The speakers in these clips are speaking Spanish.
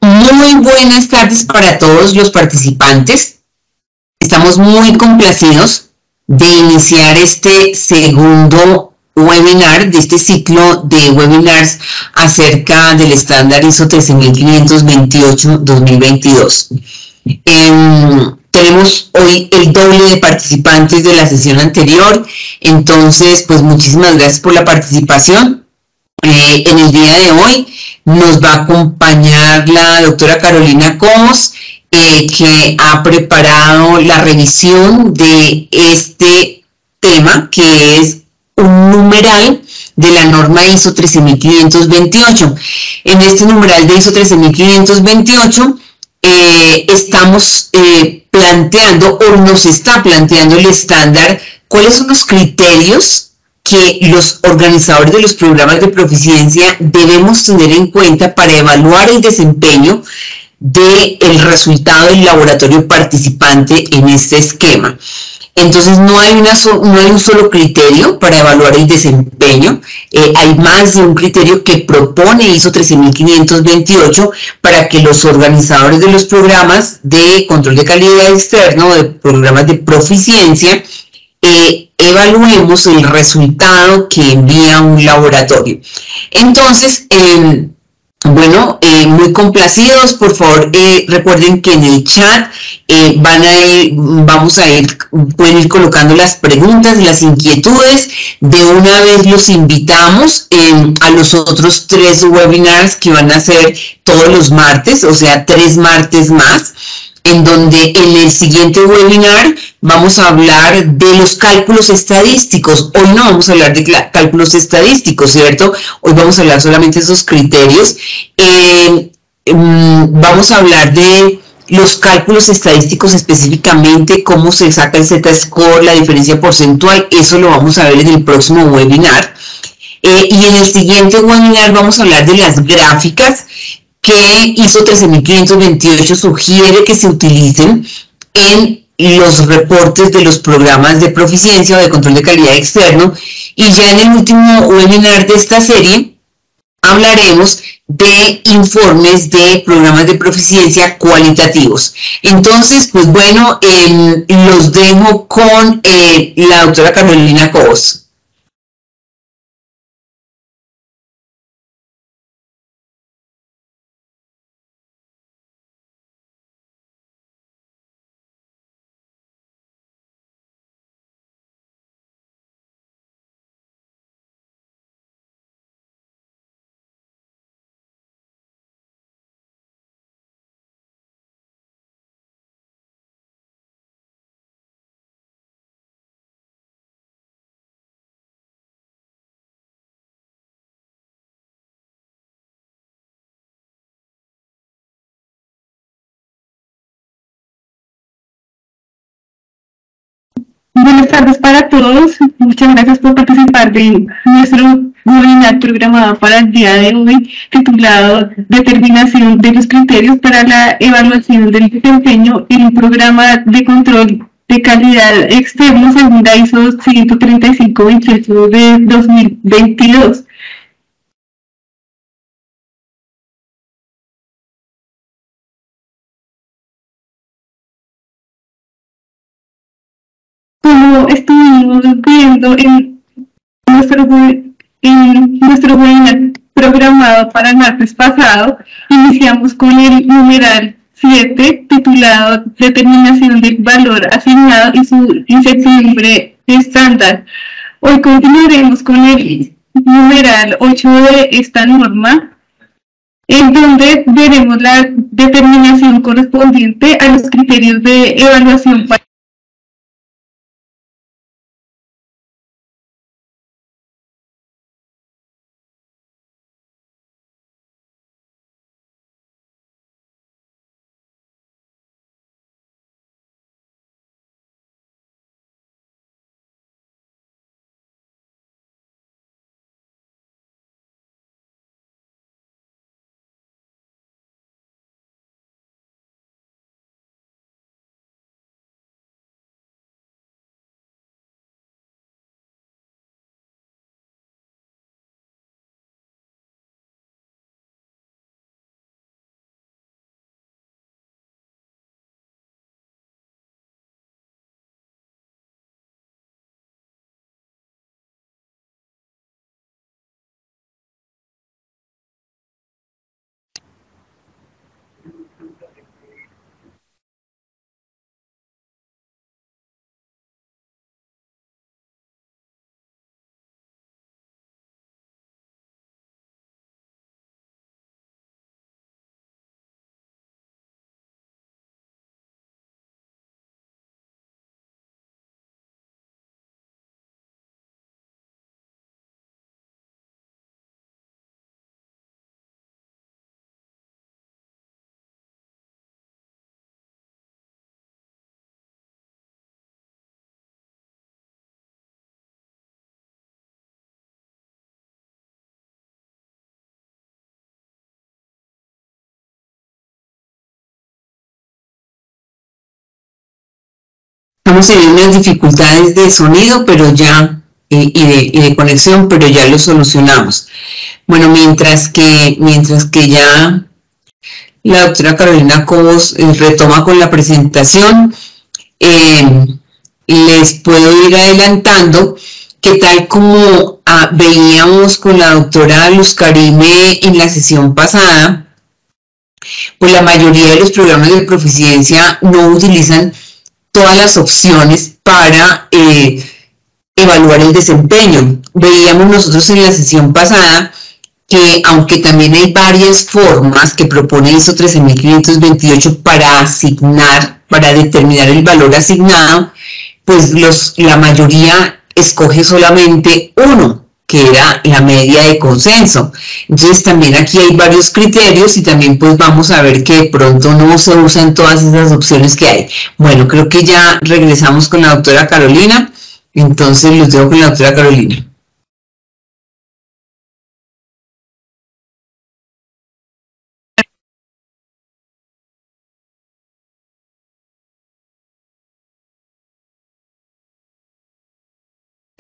Muy buenas tardes para todos los participantes. Estamos muy complacidos de iniciar este segundo webinar de este ciclo de webinars acerca del estándar ISO 13528-2022. Tenemos hoy el doble de participantes de la sesión anterior, entonces pues muchísimas gracias por la participación. En el día de hoy nos va a acompañar la doctora Carolina Cobos, que ha preparado la revisión de este tema, que es un numeral de la norma ISO 13528. En este numeral de ISO 13528 estamos planteando o nos está planteando el estándar, cuáles son los criterios que los organizadores de los programas de proficiencia debemos tener en cuenta para evaluar el desempeño del resultado del laboratorio participante en este esquema. Entonces no hay un solo criterio para evaluar el desempeño, hay más de un criterio que propone ISO 13528 para que los organizadores de los programas de control de calidad externo, de programas de proficiencia, evaluemos el resultado que envía un laboratorio. Entonces, muy complacidos, por favor, recuerden que en el chat pueden ir colocando las preguntas, las inquietudes. De una vez los invitamos a los otros 3 webinars que van a ser todos los martes, o sea, 3 martes más, en donde en el siguiente webinar vamos a hablar de los cálculos estadísticos. Hoy no vamos a hablar de cálculos estadísticos, ¿cierto? Hoy vamos a hablar solamente de esos criterios. Vamos a hablar de los cálculos estadísticos específicamente, cómo se saca el Z-score, la diferencia porcentual. Eso lo vamos a ver en el próximo webinar. Y en el siguiente webinar vamos a hablar de las gráficas que ISO 13528 sugiere que se utilicen en los reportes de los programas de proficiencia o de control de calidad externo. Y ya en el último webinar de esta serie hablaremos de informes de programas de proficiencia cualitativos. Entonces, pues bueno, los dejo con la doctora Carolina Cobos. Buenas tardes para todos. Muchas gracias por participar de nuestro webinar programado para el día de hoy, titulado Determinación de los criterios para la evaluación del desempeño en un programa de control de calidad externo según la ISO 13528 de 2022. Como estuvimos viendo nuestro, en nuestro webinar programado para el martes pasado, iniciamos con el numeral 7, titulado Determinación del valor asignado y su incertidumbre estándar. Hoy continuaremos con el numeral 8 de esta norma, en donde veremos la determinación correspondiente a los criterios de evaluación para Hemos tenido unas dificultades de sonido, pero ya, y de conexión, pero ya lo solucionamos. Bueno, mientras que ya la doctora Carolina Cobos retoma con la presentación, les puedo ir adelantando que tal como veíamos con la doctora Luz Karime en la sesión pasada, pues la mayoría de los programas de Proficiencia no utilizan todas las opciones para evaluar el desempeño. Veíamos nosotros en la sesión pasada que aunque también hay varias formas que propone ISO 13528 para asignar, para determinar el valor asignado, pues la mayoría escoge solamente uno, que era la media de consenso. Entonces también aquí hay varios criterios y también pues vamos a ver que de pronto no se usan todas esas opciones que hay. Bueno, creo que ya regresamos con la doctora Carolina, entonces los dejo con la doctora Carolina.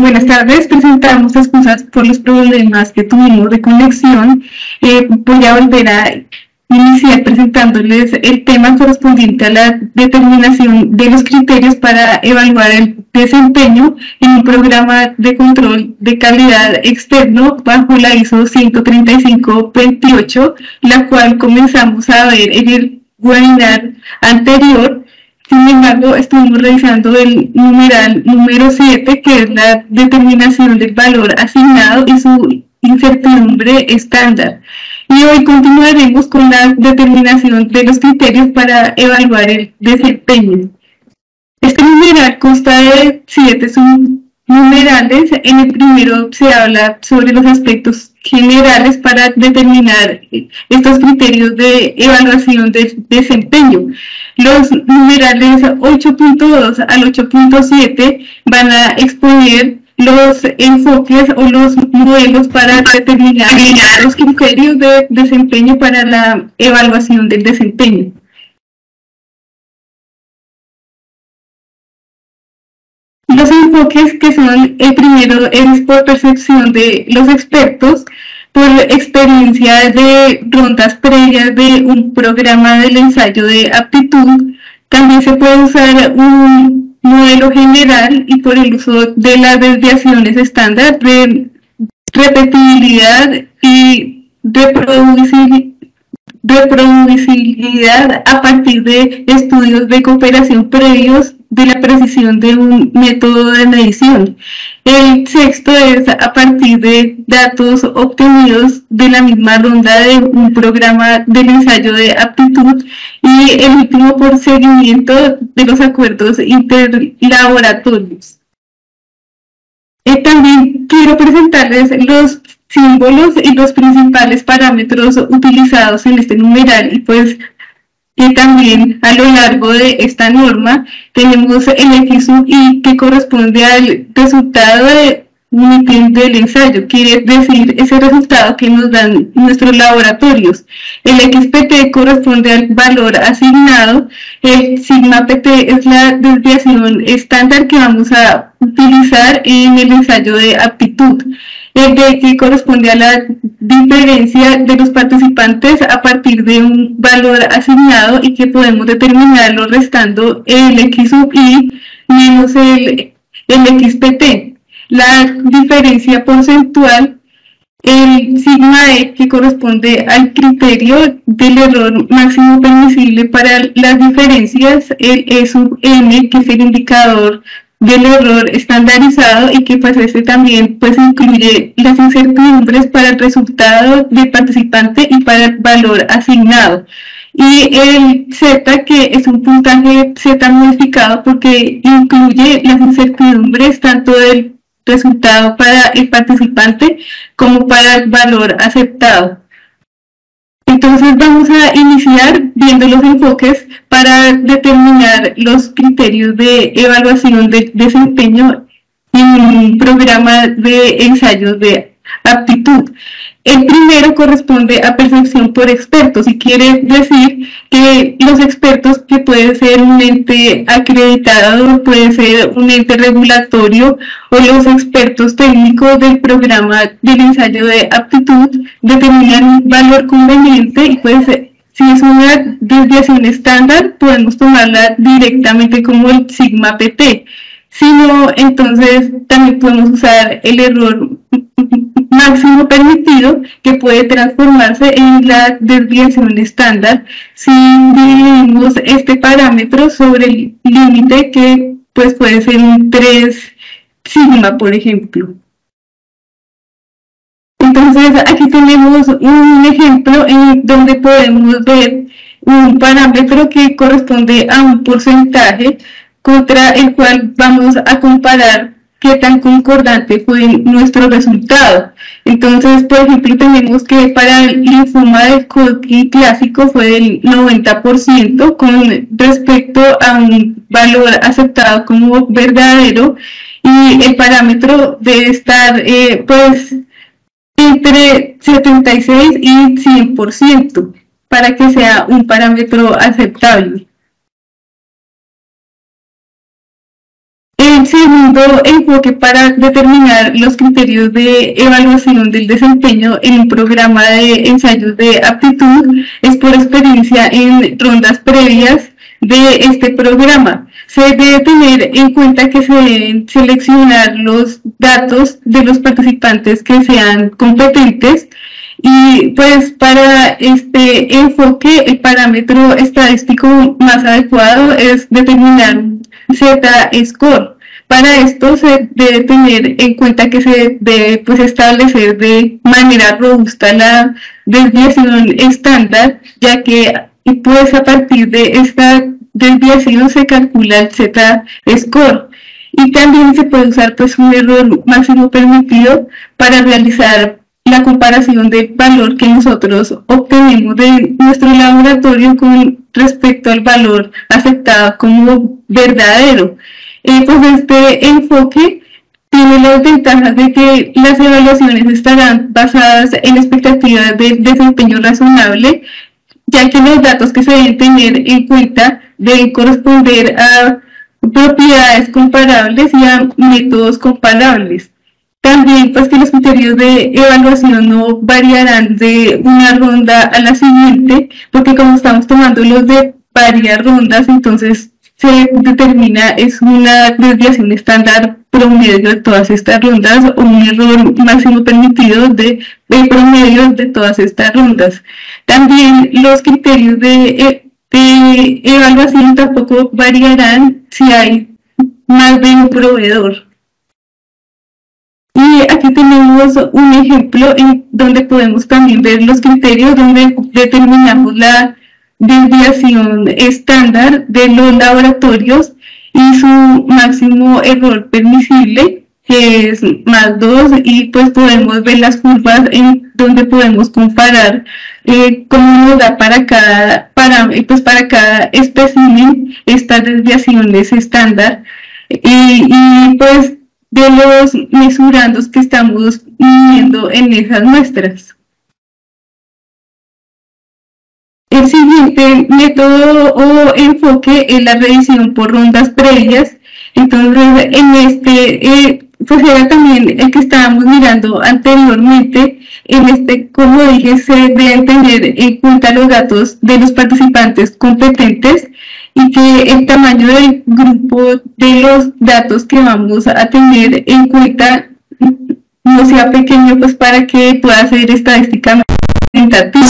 Buenas tardes, presentamos excusas por los problemas que tuvimos de conexión. Voy a volver a iniciar presentándoles el tema correspondiente a la determinación de los criterios para evaluar el desempeño en un programa de control de calidad externo bajo la ISO 13528, la cual comenzamos a ver en el webinar anterior. Sin embargo, estuvimos revisando el numeral número 7, que es la determinación del valor asignado y su incertidumbre estándar. Y hoy continuaremos con la determinación de los criterios para evaluar el desempeño. Este numeral consta de 7 subnumerales. En el primero se habla sobre los aspectos generales para determinar estos criterios de evaluación del desempeño. Los numerales 8.2 al 8.7 van a exponer los enfoques o los modelos para determinar los criterios de desempeño para la evaluación del desempeño. Los enfoques que son, el primero es por percepción de los expertos, por experiencia de rondas previas de un programa del ensayo de aptitud. También se puede usar un modelo general y por el uso de las desviaciones estándar de repetibilidad y reproducibilidad a partir de estudios de cooperación previos de la precisión de un método de medición. El sexto es a partir de datos obtenidos de la misma ronda de un programa del ensayo de aptitud, y el último por seguimiento de los acuerdos interlaboratorios. También quiero presentarles los símbolos y los principales parámetros utilizados en este numeral, y pues que también a lo largo de esta norma tenemos el X sub I, que corresponde al resultado de un ítem del ensayo, quiere decir ese resultado que nos dan nuestros laboratorios. El XPT corresponde al valor asignado. El sigma PT es la desviación estándar que vamos a utilizar en el ensayo de aptitud. El DX corresponde a la diferencia de los participantes a partir de un valor asignado y que podemos determinarlo restando el X sub I menos el XPT. La diferencia porcentual, el sigma E, que corresponde al criterio del error máximo permisible para las diferencias, el E sub M, que es el indicador del error estandarizado y que pues este también pues incluye las incertidumbres para el resultado del participante y para el valor asignado. Y el Z, que es un puntaje Z modificado porque incluye las incertidumbres tanto del resultado para el participante como para el valor aceptado. Entonces vamos a iniciar viendo los enfoques para determinar los criterios de evaluación de desempeño en un programa de ensayos de aptitud. El primero corresponde a percepción por expertos y quiere decir que los expertos, que puede ser un ente acreditado, puede ser un ente regulatorio o los expertos técnicos del programa del ensayo de aptitud, determinan un valor conveniente y puede ser, si es una desviación estándar, podemos tomarla directamente como el sigma pt. Si no, entonces también podemos usar el error máximo permitido, que puede transformarse en la desviación estándar si dividimos este parámetro sobre el límite, que pues puede ser un 3 sigma, por ejemplo. Entonces aquí tenemos un ejemplo en donde podemos ver un parámetro que corresponde a un porcentaje contra el cual vamos a comparar qué tan concordante fue nuestro resultado. Entonces, por ejemplo, tenemos que para el linfoma de Hodgkin clásico fue del 90% con respecto a un valor aceptado como verdadero, y el parámetro debe estar pues entre 76 y 100% para que sea un parámetro aceptable. El segundo enfoque para determinar los criterios de evaluación del desempeño en un programa de ensayos de aptitud es por experiencia en rondas previas de este programa. Se debe tener en cuenta que se deben seleccionar los datos de los participantes que sean competentes, y pues para este enfoque el parámetro estadístico más adecuado es determinar un Z-score. Para esto se debe tener en cuenta que se debe pues establecer de manera robusta la desviación estándar, ya que pues a partir de esta desviación se calcula el Z-score. Y también se puede usar pues un error máximo permitido para realizar la comparación del valor que nosotros obtenemos de nuestro laboratorio con respecto al valor aceptado como verdadero. Pues este enfoque tiene las ventajas de que las evaluaciones estarán basadas en expectativas de desempeño razonable, ya que los datos que se deben tener en cuenta deben corresponder a propiedades comparables y a métodos comparables. También pues que los criterios de evaluación no variarán de una ronda a la siguiente, porque como estamos tomando los de varias rondas, entonces se determina es una desviación estándar promedio de todas estas rondas o un error máximo permitido de promedio de todas estas rondas. También los criterios de evaluación tampoco variarán si hay más de un proveedor. Y aquí tenemos un ejemplo en donde podemos también ver los criterios donde determinamos la desviación estándar de los laboratorios y su máximo error permisible, que es más 2, y pues podemos ver las curvas en donde podemos comparar cómo nos da para cada espécimen estas desviaciones estándar, y pues de los mesurandos que estamos midiendo en esas muestras. El siguiente método o enfoque es la revisión por rondas previas. Entonces, en este, pues era también el que estábamos mirando anteriormente. En este, como dije, se deben tener en cuenta los datos de los participantes competentes y que el tamaño del grupo de los datos que vamos a tener en cuenta no sea pequeño, pues para que pueda ser estadísticamente representativo.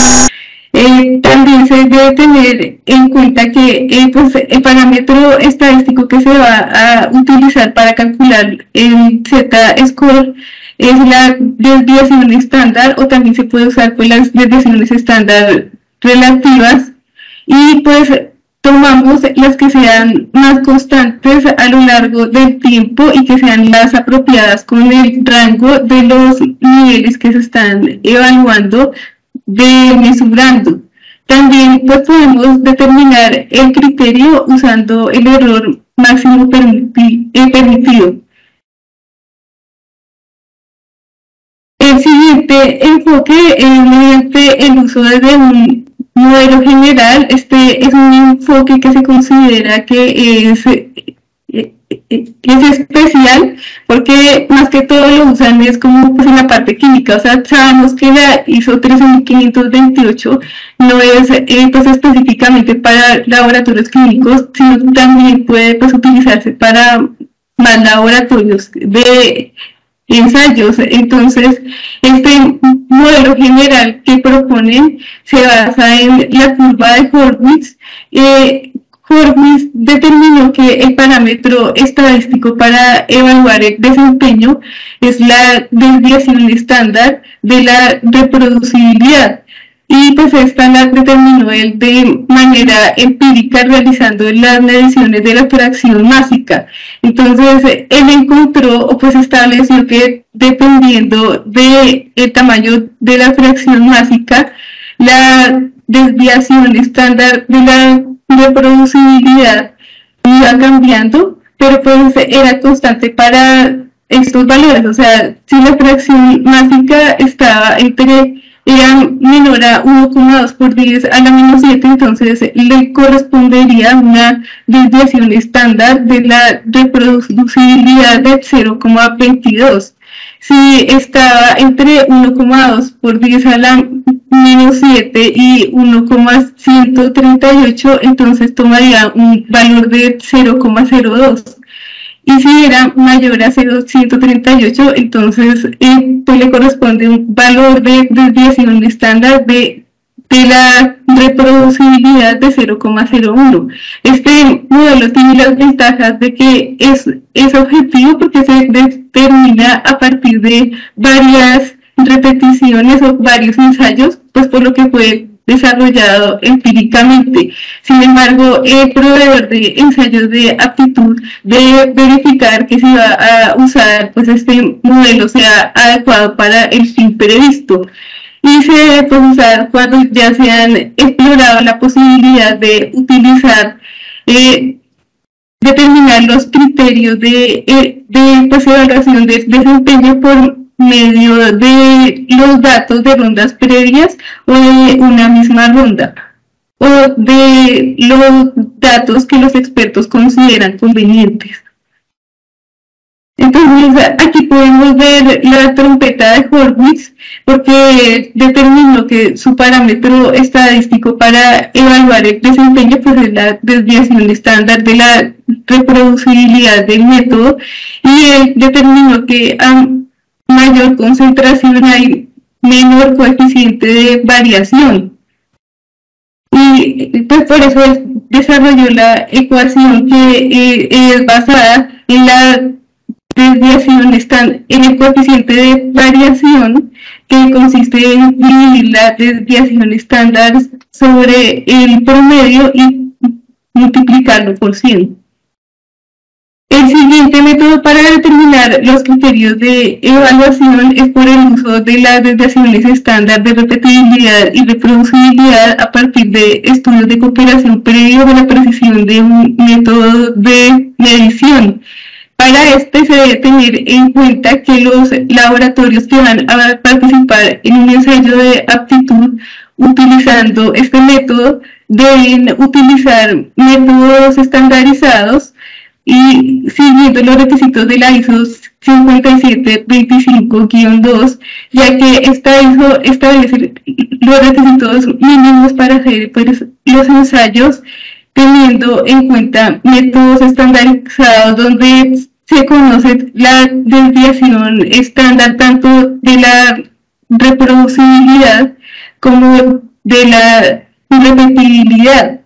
También se debe tener en cuenta que pues, el parámetro estadístico que se va a utilizar para calcular el Z-score es la desviación estándar, o también se puede usar pues, las desviaciones estándar relativas, y pues tomamos las que sean más constantes a lo largo del tiempo y que sean las apropiadas con el rango de los niveles que se están evaluando de mesurando. También pues podemos determinar el criterio usando el error máximo permitido. El siguiente siguiente enfoque es mediante el uso de un modelo general. Este es un enfoque que se considera que es especial porque más que todo lo usan es como pues en la parte química, o sea, sabemos que la ISO 13528 no es pues específicamente para laboratorios clínicos, sino también puede pues utilizarse para más laboratorios de ensayos. Entonces, este modelo general que proponen se basa en la curva de Horwitz. Horwitz determinó que el parámetro estadístico para evaluar el desempeño es la desviación estándar de la reproducibilidad. Y pues esta la determinó él de manera empírica realizando las mediciones de la fracción másica. Entonces él encontró o pues estableció que dependiendo del tamaño de la fracción másica, la desviación estándar de la reproducibilidad iba cambiando, pero pues era constante para estos valores. O sea, si la fracción másica estaba era menor a 1,2 por 10 a la menos 7, entonces le correspondería una desviación estándar de la reproducibilidad de 0,22. Si estaba entre 1,2 por 10 a la menos 7 y 1,138, entonces tomaría un valor de 0,02. Y si era mayor a 0,138, entonces pues le corresponde un valor de desviación estándar de la reproducibilidad de 0,01. Este modelo tiene las ventajas de que es objetivo porque se determina a partir de varias repeticiones o varios ensayos, pues por lo que fue desarrollado empíricamente. Sin embargo, el proveedor de ensayos de aptitud debe verificar que se va a usar pues este modelo sea adecuado para el fin previsto. Y se debe pues usar cuando ya se han explorado la posibilidad de utilizar, determinar los criterios de pues, evaluación de desempeño por medio de los datos de rondas previas o de una misma ronda, o de los datos que los expertos consideran convenientes. Entonces, aquí podemos ver la trompeta de Horwitz, porque determinó que su parámetro estadístico para evaluar el desempeño pues, es la desviación estándar de la reproducibilidad del método, y él determinó que a mayor concentración hay menor coeficiente de variación. Y pues por eso él desarrolló la ecuación que es basada en la desviación en el coeficiente de variación, que consiste en dividir la desviación estándar sobre el promedio y multiplicarlo por 100. El siguiente método para determinar los criterios de evaluación es por el uso de las desviaciones estándar de repetibilidad y reproducibilidad a partir de estudios de cooperación previo a la precisión de un método de medición. Para este se debe tener en cuenta que los laboratorios que van a participar en un ensayo de aptitud utilizando este método deben utilizar métodos estandarizados y siguiendo los requisitos de la ISO 5725-2, ya que esta ISO establece los requisitos mínimos para hacer pues, los ensayos, teniendo en cuenta métodos estandarizados donde se conoce la desviación estándar tanto de la reproducibilidad como de la repetibilidad,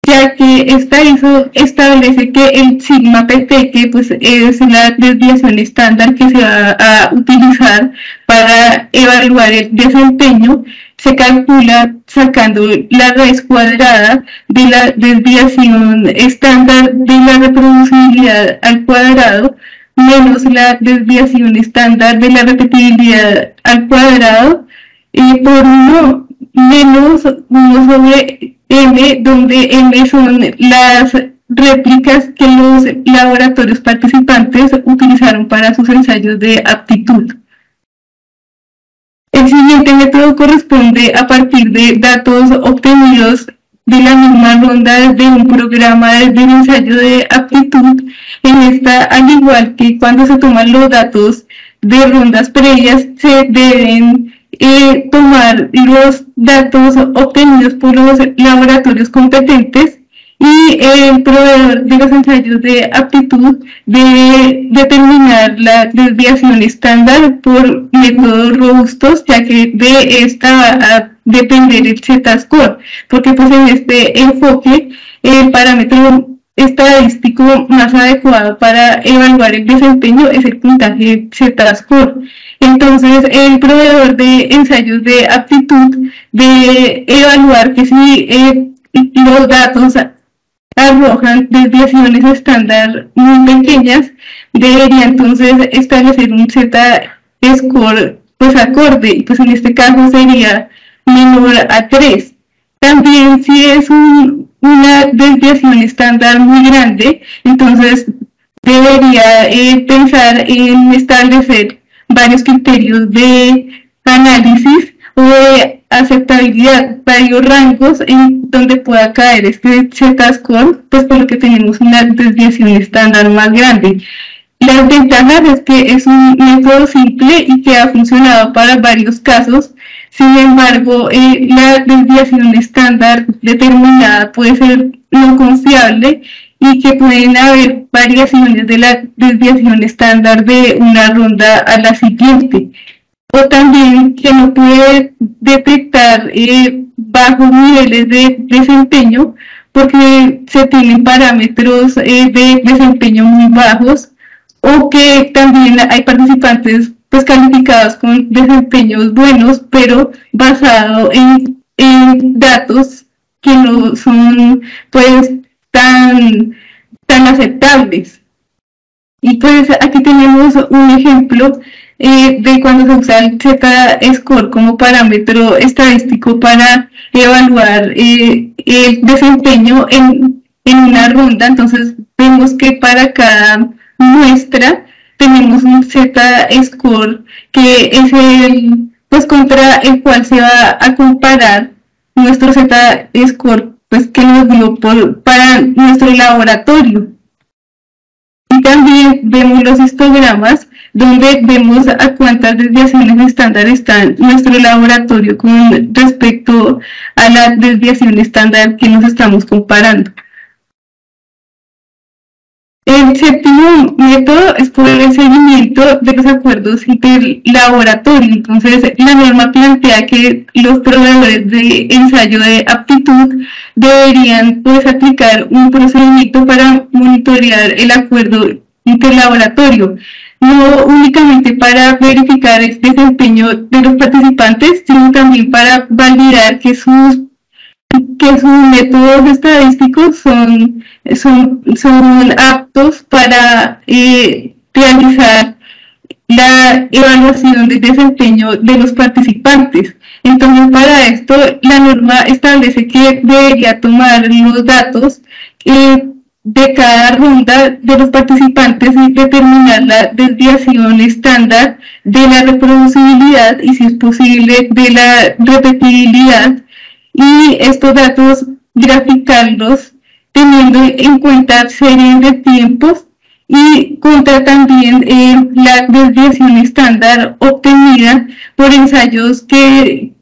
ya que esta ISO establece que el sigma PT, que pues es la desviación estándar que se va a utilizar para evaluar el desempeño, se calcula sacando la raíz cuadrada de la desviación estándar de la reproducibilidad al cuadrado menos la desviación estándar de la repetibilidad al cuadrado por 1 menos 1 sobre M, donde M son las réplicas que los laboratorios participantes utilizaron para sus ensayos de aptitud. El siguiente método corresponde a partir de datos obtenidos de la misma ronda de un programa de ensayo de aptitud. En esta, al igual que cuando se toman los datos de rondas previas, se deben tomar los datos obtenidos por los laboratorios competentes, y el proveedor de los ensayos de aptitud debe determinar la desviación estándar por métodos robustos, ya que de esta va a depender el Z-score, porque pues en este enfoque el parámetro estadístico más adecuado para evaluar el desempeño es el puntaje Z-score. Entonces, el proveedor de ensayos de aptitud debe evaluar que si los datos arrojan desviaciones estándar muy pequeñas, debería entonces establecer un Z-score pues acorde, y pues en este caso sería menor a 3. También si es una desviación estándar muy grande, entonces debería pensar en establecer varios criterios de análisis o de aceptabilidad, varios rangos en donde pueda caer este Z-score, pues por lo que tenemos una desviación estándar más grande. Las ventajas es que es un método simple y que ha funcionado para varios casos. Sin embargo, la desviación estándar determinada puede ser no confiable, y que pueden haber variaciones de la desviación estándar de una ronda a la siguiente. O también que no puede detectar bajos niveles de desempeño, porque se tienen parámetros de desempeño muy bajos, o que también hay participantes pues calificados con desempeños buenos, pero basado en datos que no son pues tan aceptables. Y pues aquí tenemos un ejemplo de cuando se usa el Z-score como parámetro estadístico para evaluar el desempeño en una ronda. Entonces vemos que para cada muestra tenemos un Z-score que es el pues contra el cual se va a comparar nuestro Z-score pues que nos dio para nuestro laboratorio. Y también vemos los histogramas donde vemos a cuántas desviaciones estándar está nuestro laboratorio con respecto a la desviación estándar que nos estamos comparando. El séptimo método es por el seguimiento de los acuerdos interlaboratorio. Entonces, la norma plantea que los proveedores de ensayo de aptitud deberían pues aplicar un procedimiento para monitorear el acuerdo interlaboratorio, no únicamente para verificar el desempeño de los participantes, sino también para validar que sus métodos estadísticos son aptos para realizar la evaluación del desempeño de los participantes. Entonces, para esto, la norma establece que debería tomar los datos de cada ronda de los participantes y determinar la desviación estándar de la reproducibilidad y, si es posible, de la repetibilidad, y estos datos graficarlos teniendo en cuenta series de tiempos y contra también la desviación estándar obtenida por ensayos que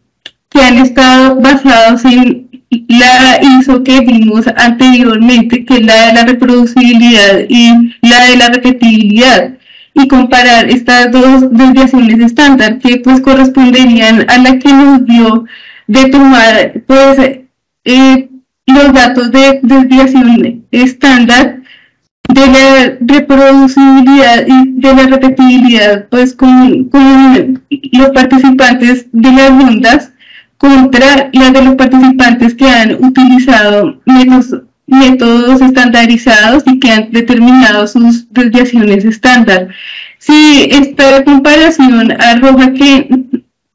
han estado basados en la ISO que vimos anteriormente, que es la de la reproducibilidad y la de la repetibilidad, y comparar estas dos desviaciones estándar que pues corresponderían a la que nos dio de tomar pues los datos de desviación estándar de la reproducibilidad y de la repetibilidad pues con los participantes de las rondas contra las de los participantes que han utilizado métodos estandarizados y que han determinado sus desviaciones estándar. Si esta comparación arroja que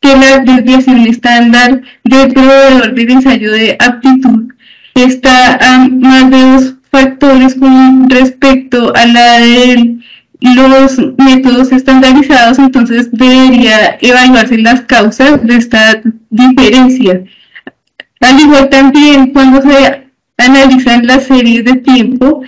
la desviación estándar del proveedor del ensayo de aptitud está a más de 2 factores con respecto a la del los métodos estandarizados, entonces debería evaluarse las causas de esta diferencia. Al igual también cuando se analizan las series de tiempo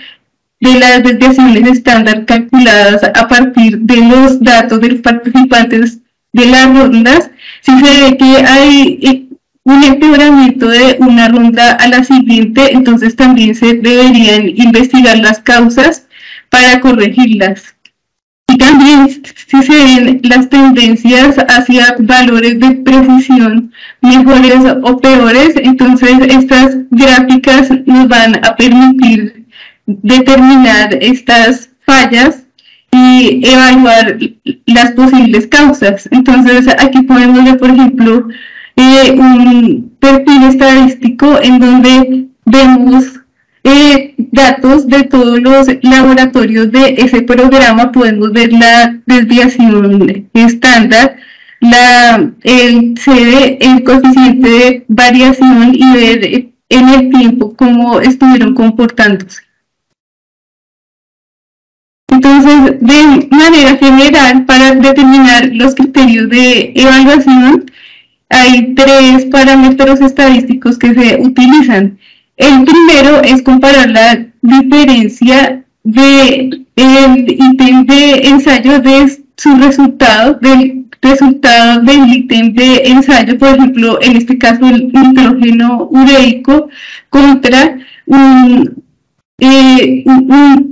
de las desviaciones estándar calculadas a partir de los datos de los participantes de las rondas, si se ve que hay un empeoramiento de una ronda a la siguiente, entonces también se deberían investigar las causas para corregirlas. Y también si se ven las tendencias hacia valores de precisión mejores o peores, entonces estas gráficas nos van a permitir determinar estas fallas y evaluar las posibles causas. Entonces aquí podemos ver, por ejemplo, un perfil estadístico en donde vemos datos de todos los laboratorios de ese programa. Podemos ver la desviación estándar, el CD, el coeficiente de variación, y ver en el tiempo cómo estuvieron comportándose. Entonces, de manera general, para determinar los criterios de evaluación, hay 3 parámetros estadísticos que se utilizan. El primero es comparar la diferencia del ítem de ensayo de su resultado, del resultado del ítem de ensayo, por ejemplo, en este caso el nitrógeno ureico, contra un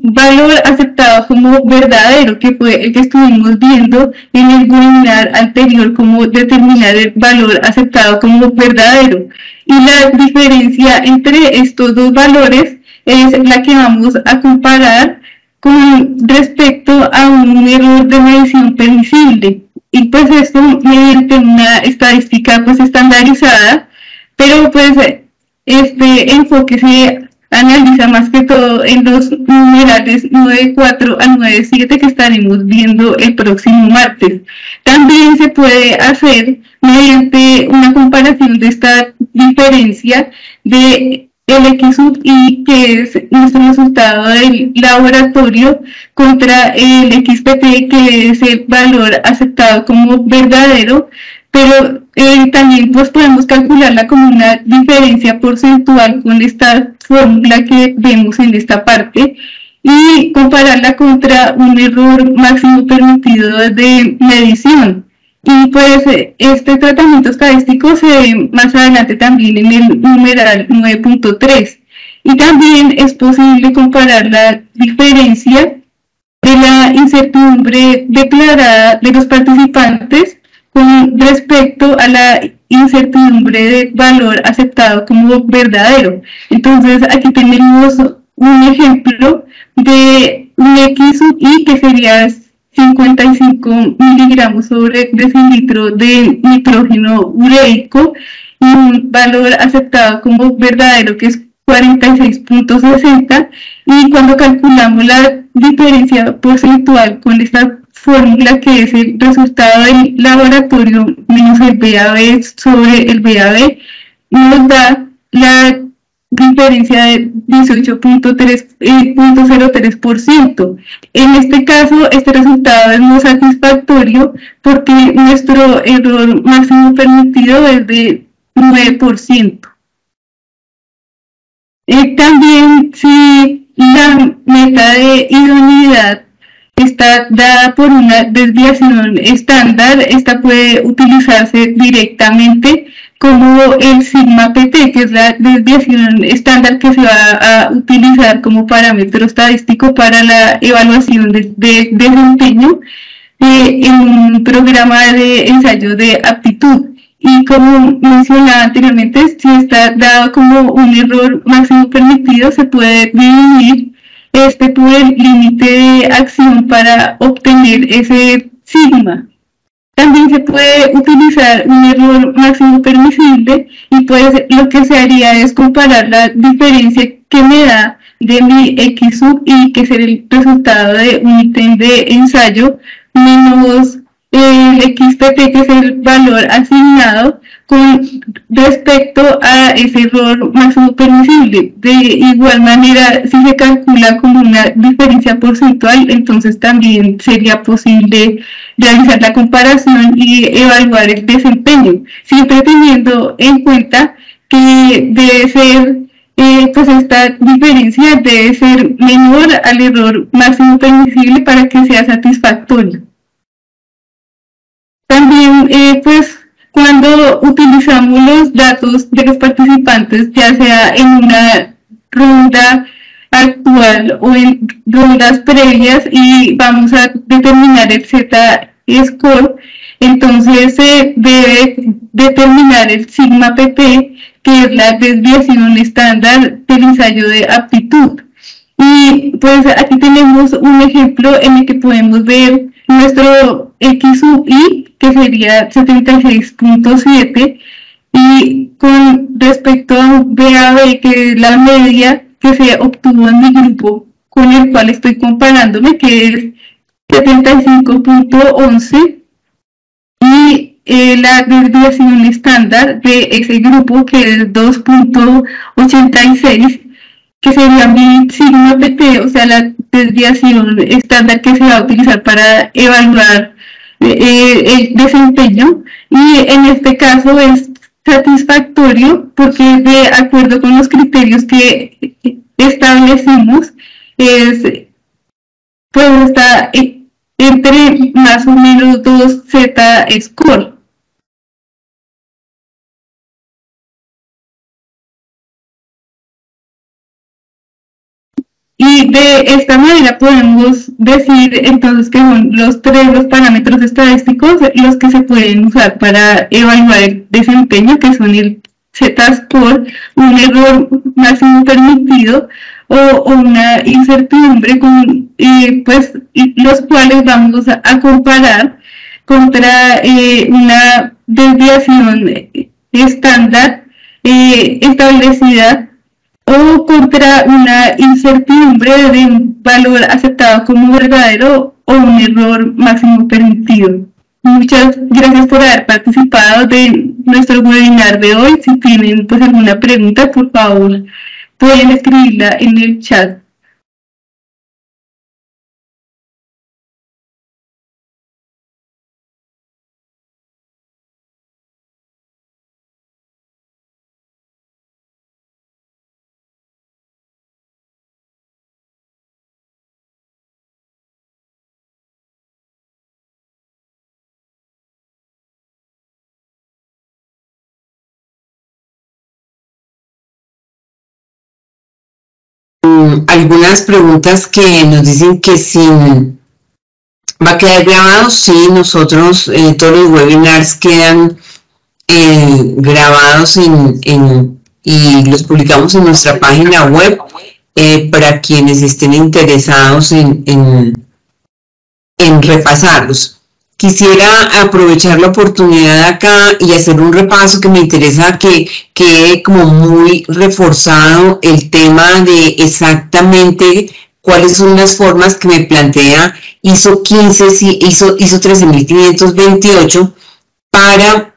valor aceptado como verdadero, que fue el que estuvimos viendo en el webinar anterior, como determinar el valor aceptado como verdadero. Y la diferencia entre estos dos valores es la que vamos a comparar con respecto a un error de medición permisible. Y pues esto mediante una estadística pues estandarizada, pero pues este enfoque se analiza más que todo en los numerales 9.4 a 9.7 que estaremos viendo el próximo martes. También se puede hacer mediante una comparación de esta diferencia de el X sub I, que es nuestro resultado del laboratorio, contra el XPT, que es el valor aceptado como verdadero, pero también pues podemos calcularla como una diferencia porcentual con esta fórmula que vemos en esta parte y compararla contra un error máximo permitido de medición. Y pues este tratamiento estadístico se ve más adelante también en el numeral 9.3. Y también es posible comparar la diferencia de la incertidumbre declarada de los participantes con respecto a la incertidumbre de valor aceptado como verdadero. Entonces aquí tenemos un ejemplo de un X sub I, que sería 55 miligramos sobre decilitro de nitrógeno ureico, y un valor aceptado como verdadero que es 46.60, y cuando calculamos la diferencia porcentual con esta fórmula, que es el resultado del laboratorio menos el VAB sobre el VAB, nos da la diferencia de 18.03%. En este caso, este resultado es no satisfactorio porque nuestro error máximo permitido es de 9%. También, si la meta de idoneidad está dada por una desviación estándar, esta puede utilizarse directamente como el sigma PT, que es la desviación estándar que se va a utilizar como parámetro estadístico para la evaluación de desempeño en un programa de ensayo de aptitud. Y como mencionaba anteriormente, si está dado como un error máximo permitido, se puede dividir por el límite de acción para obtener ese sigma. También se puede utilizar un error máximo permisible, y pues lo que se haría es comparar la diferencia que me da de mi X sub I, que es el resultado de un ítem de ensayo, menos el XPT, que es el valor asignado, con respecto a ese error máximo permisible. De igual manera, si se calcula como una diferencia porcentual, entonces también sería posible realizar la comparación y evaluar el desempeño, siempre teniendo en cuenta que debe ser, pues esta diferencia debe ser menor al error máximo permisible para que sea satisfactorio. También, pues, cuando utilizamos los datos de los participantes, ya sea en una ronda actual o en rondas previas, y vamos a determinar el Z-score, entonces se debe determinar el sigma pp, que es la desviación estándar del ensayo de aptitud. Y pues aquí tenemos un ejemplo en el que podemos ver nuestro X sub I, que sería 76.7, y con respecto a BAB, que es la media que se obtuvo en mi grupo con el cual estoy comparándome, que es 75.11, y la desviación estándar de ese grupo, que es 2.86, que sería mi sigma pt, o sea, la desviación estándar que se va a utilizar para evaluar el desempeño, y en este caso es satisfactorio porque de acuerdo con los criterios que establecimos, pues está entre más o menos 2 Z-score. Y de esta manera podemos decir entonces que son los parámetros estadísticos los que se pueden usar para evaluar el desempeño, que son el Z-score, un error máximo permitido o una incertidumbre, pues los cuales vamos a comparar contra una desviación estándar establecida, o contra una incertidumbre de un valor aceptado como verdadero o un error máximo permitido. Muchas gracias por haber participado de nuestro webinar de hoy. Si tienen pues alguna pregunta, por favor, pueden escribirla en el chat. Algunas preguntas que nos dicen que si va a quedar grabado. Sí, nosotros todos los webinars quedan grabados y los publicamos en nuestra página web para quienes estén interesados en repasarlos. Quisiera aprovechar la oportunidad acá y hacer un repaso que me interesa que quede como muy reforzado el tema de exactamente cuáles son las formas que me plantea ISO 13528 para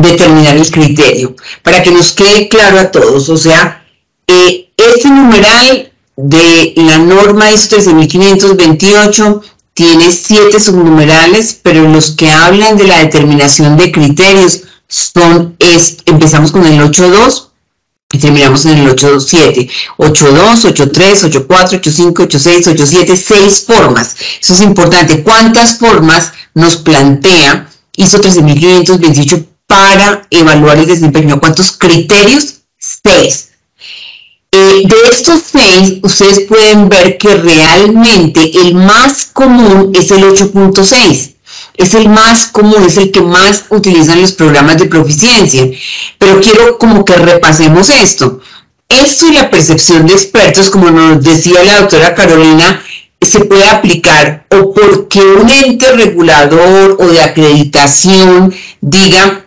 determinar el criterio, para que nos quede claro a todos. O sea, este numeral de la norma ISO 13528 tiene 7 subnumerales, pero los que hablan de la determinación de criterios empezamos con el 8.2 y terminamos en el 8.7. 8.2, 8.3, 8.4, 8.5, 8.6, 8.7, 6 formas. Eso es importante. ¿Cuántas formas nos plantea ISO 13528 para evaluar el desempeño? ¿Cuántos criterios? 6. De estos 6, ustedes pueden ver que realmente el más común es el 8.6. Es el más común, es el que más utilizan los programas de proficiencia. Pero quiero como que repasemos esto. Esto y la percepción de expertos, como nos decía la doctora Carolina, se puede aplicar o porque un ente regulador o de acreditación diga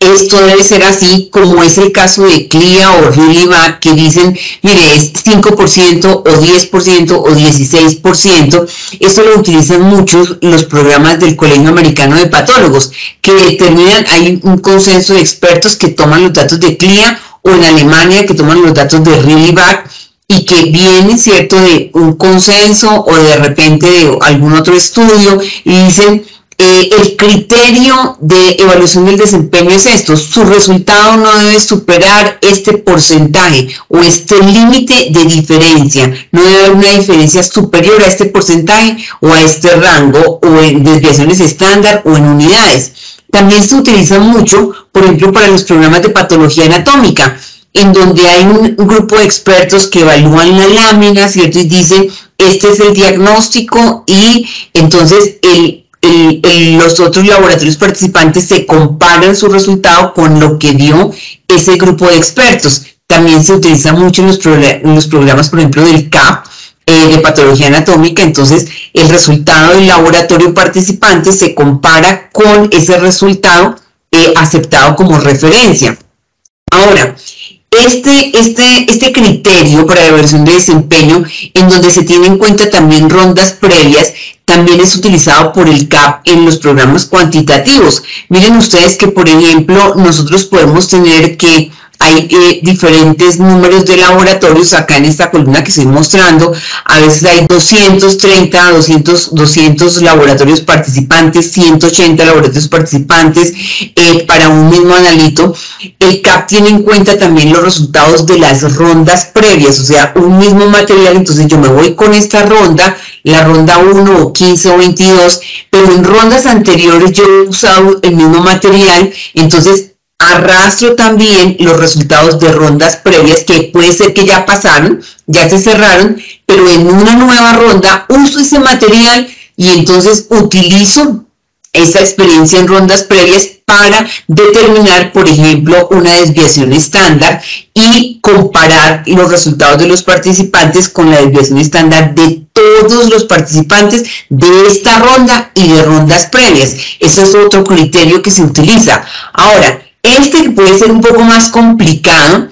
esto debe ser así, como es el caso de CLIA o RELIVAC, que dicen, mire, es 5% o 10% o 16%. Esto lo utilizan muchos los programas del Colegio Americano de Patólogos, que determinan, hay un consenso de expertos que toman los datos de CLIA, o en Alemania que toman los datos de RELIVAC, y que vienen, ¿cierto?, de un consenso o de repente de algún otro estudio, y dicen, el criterio de evaluación del desempeño es esto: su resultado no debe superar este porcentaje o este límite de diferencia, no debe haber una diferencia superior a este porcentaje o a este rango, o en desviaciones estándar o en unidades. También se utiliza mucho, por ejemplo, para los programas de patología anatómica, en donde hay un grupo de expertos que evalúan la lámina, ¿cierto?, y dicen, este es el diagnóstico, y entonces los otros laboratorios participantes se comparan su resultado con lo que dio ese grupo de expertos. También se utiliza mucho en los programas, por ejemplo, del CAP, de patología anatómica. Entonces, el resultado del laboratorio participante se compara con ese resultado aceptado como referencia. Ahora, este criterio para la evaluación de desempeño, en donde se tiene en cuenta también rondas previas, también es utilizado por el CAP en los programas cuantitativos. Miren ustedes que, por ejemplo, nosotros podemos tener que hay diferentes números de laboratorios. Acá en esta columna que estoy mostrando, a veces hay 230, 200 laboratorios participantes, 180 laboratorios participantes para un mismo analito. El CAP tiene en cuenta también los resultados de las rondas previas, o sea, un mismo material. Entonces yo me voy con esta ronda, la ronda 1 o 15 o 22, pero en rondas anteriores yo he usado el mismo material, entonces arrastro también los resultados de rondas previas, que puede ser que ya pasaron, ya se cerraron, pero en una nueva ronda uso ese material y entonces utilizo esa experiencia en rondas previas para determinar, por ejemplo, una desviación estándar y comparar los resultados de los participantes con la desviación estándar de todos los participantes de esta ronda y de rondas previas. Ese es otro criterio que se utiliza. Ahora, este puede ser un poco más complicado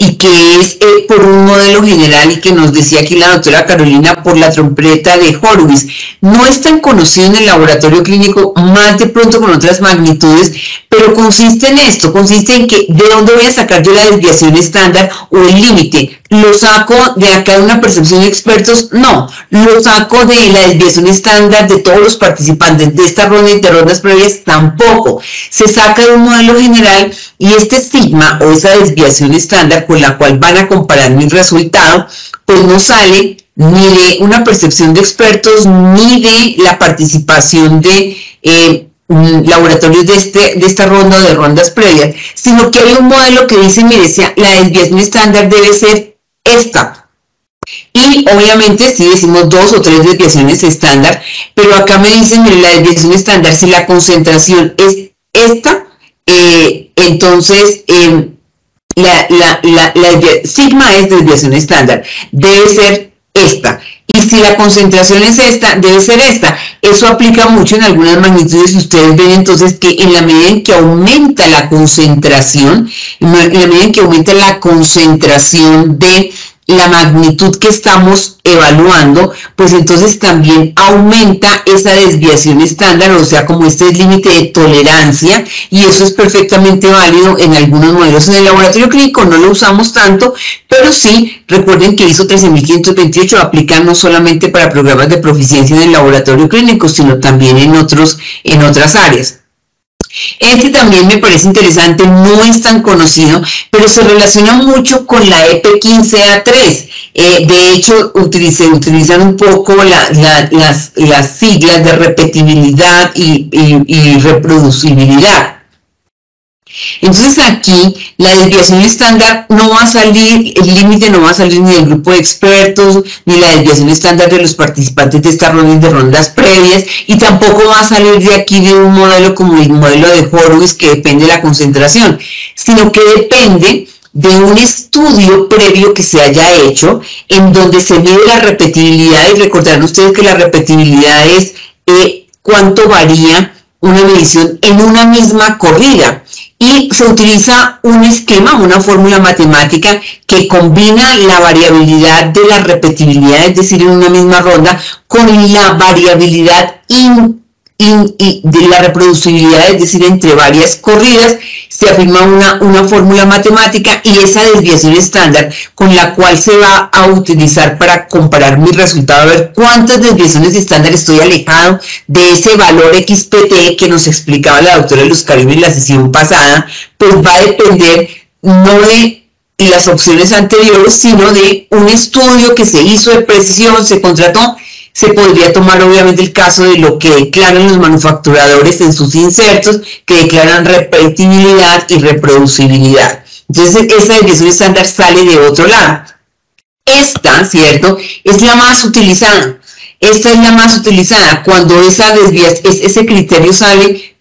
y que es por un modelo general, y que nos decía aquí la doctora Carolina, por la trompeta de Horowitz. No es tan conocido en el laboratorio clínico, más de pronto con otras magnitudes, pero consiste en esto, consiste en que ¿de dónde voy a sacar yo la desviación estándar o el límite? ¿Lo saco de acá de una percepción de expertos? No, lo saco de la desviación estándar de todos los participantes de esta ronda y de rondas previas. Tampoco. Se saca de un modelo general, y este sigma o esa desviación estándar con la cual van a comparar mi resultado, pues no sale ni de una percepción de expertos ni de la participación de laboratorios de esta ronda o de rondas previas, sino que hay un modelo que dice, mire, la desviación estándar debe ser esta. Y obviamente si decimos 2 o 3 desviaciones estándar, pero acá me dicen, mire, la desviación estándar, si la concentración es esta, entonces sigma es desviación estándar, debe ser esta. Y si la concentración es esta, debe ser esta. Eso aplica mucho en algunas magnitudes, y ustedes ven entonces que en la medida en que aumenta la concentración, de la magnitud que estamos evaluando, pues entonces también aumenta esa desviación estándar, o sea, como este límite de tolerancia, y eso es perfectamente válido en algunos modelos. En el laboratorio clínico no lo usamos tanto, pero sí, recuerden que ISO 13528 aplica no solamente para programas de proficiencia en el laboratorio clínico, sino también en otras áreas. Este también me parece interesante, no es tan conocido, pero se relaciona mucho con la EP15A3. De hecho, utilizan un poco las siglas de repetibilidad y reproducibilidad. Entonces aquí la desviación estándar no va a salir, el límite no va a salir ni del grupo de expertos, ni la desviación estándar de los participantes de esta ronda y de rondas previas, y tampoco va a salir de aquí de un modelo como el modelo de Horowitz, que depende de la concentración, sino que depende de un estudio previo que se haya hecho, en donde se mide la repetibilidad. Y recordarán ustedes que la repetibilidad es cuánto varía una medición en una misma corrida. y se utiliza un esquema, una fórmula matemática que combina la variabilidad de la repetibilidad, es decir, en una misma ronda, con la variabilidad de la reproducibilidad, es decir, entre varias corridas. Se afirma una fórmula matemática y esa desviación estándar con la cual se va a utilizar para comparar mi resultado, a ver cuántas desviaciones estándar estoy alejado de ese valor XPT que nos explicaba la doctora Luz Carmen en la sesión pasada, pues va a depender no de las opciones anteriores, sino de un estudio que se hizo de precisión, se contrató. Se podría tomar obviamente el caso de lo que declaran los manufacturadores en sus insertos, que declaran repetibilidad y reproducibilidad. Entonces esa desviación estándar sale de otro lado. Esta, ¿cierto?, es la más utilizada. Esta es la más utilizada cuando ese criterio sale,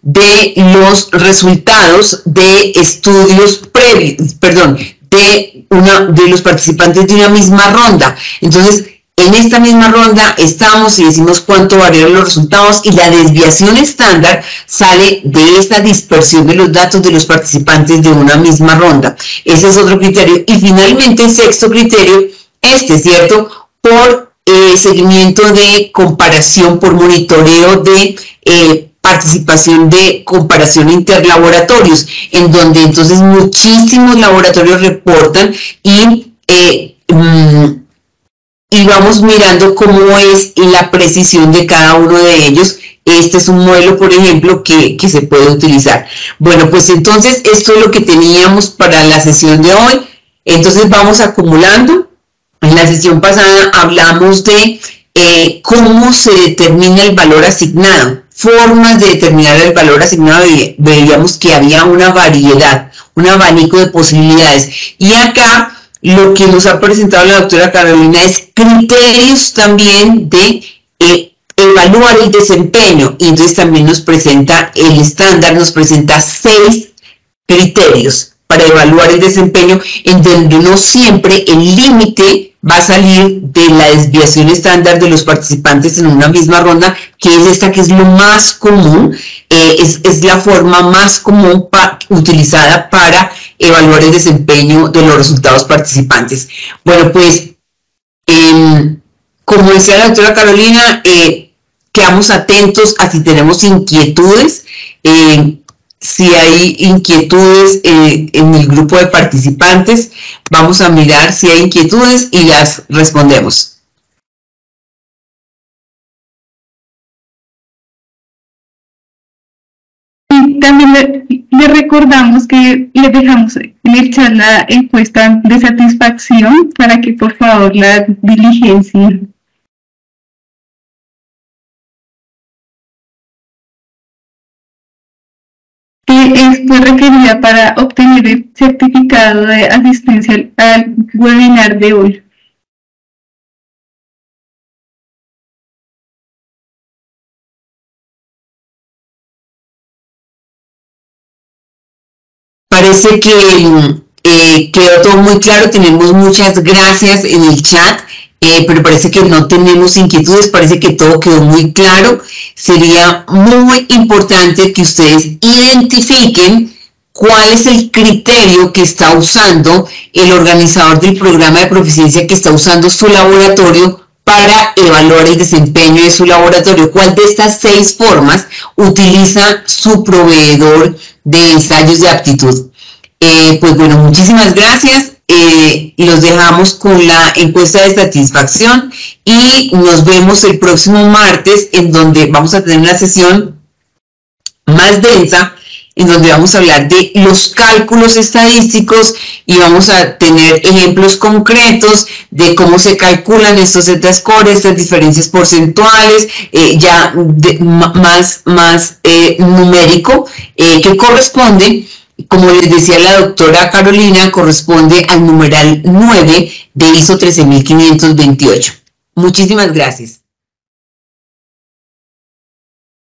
de los resultados de estudios previos, de los participantes de una misma ronda. Entonces, en esta misma ronda estamos y decimos cuánto variaron los resultados y la desviación estándar sale de esta dispersión de los datos de los participantes de una misma ronda. Ese es otro criterio. Y finalmente el sexto criterio, ¿cierto?, por seguimiento de comparación, por monitoreo de participación de comparación interlaboratorios, en donde entonces muchísimos laboratorios reportan y vamos mirando cómo es la precisión de cada uno de ellos. Este es un modelo, por ejemplo, que se puede utilizar. Bueno, pues entonces esto es lo que teníamos para la sesión de hoy. Entonces vamos acumulando. En la sesión pasada hablamos de cómo se determina el valor asignado, formas de determinar el valor asignado. Veíamos que había una variedad, un abanico de posibilidades. Y acá lo que nos ha presentado la doctora Carolina es criterios también de evaluar el desempeño. Y entonces también nos presenta el estándar, nos presenta 6 criterios para evaluar el desempeño, en donde no siempre el límite va a salir de la desviación estándar de los participantes en una misma ronda, que es esta, que es lo más común, es la forma más común utilizada para evaluar el desempeño de los resultados participantes. Bueno, pues, como decía la doctora Carolina, quedamos atentos a si tenemos inquietudes. Si hay inquietudes en el grupo de participantes, vamos a mirar si hay inquietudes y las respondemos. También le recordamos que le dejamos en el chat la encuesta de satisfacción para que por favor la diligencien. Fue requerida para obtener el certificado de asistencia al webinar de hoy. Parece que quedó todo muy claro, tenemos muchas gracias en el chat, pero parece que no tenemos inquietudes, parece que todo quedó muy claro. Sería muy importante que ustedes identifiquen cuál es el criterio que está usando el organizador del programa de proficiencia, que está usando su laboratorio para evaluar el desempeño de su laboratorio. ¿Cuál de estas 6 formas utiliza su proveedor de ensayos de aptitud? Pues bueno, muchísimas gracias. Los dejamos con la encuesta de satisfacción y nos vemos el próximo martes, en donde vamos a tener una sesión más densa, en donde vamos a hablar de los cálculos estadísticos y vamos a tener ejemplos concretos de cómo se calculan estos Z-scores, estas diferencias porcentuales, ya más numérico, que corresponde, como les decía la doctora Carolina, corresponde al numeral 9 de ISO 13528. Muchísimas gracias.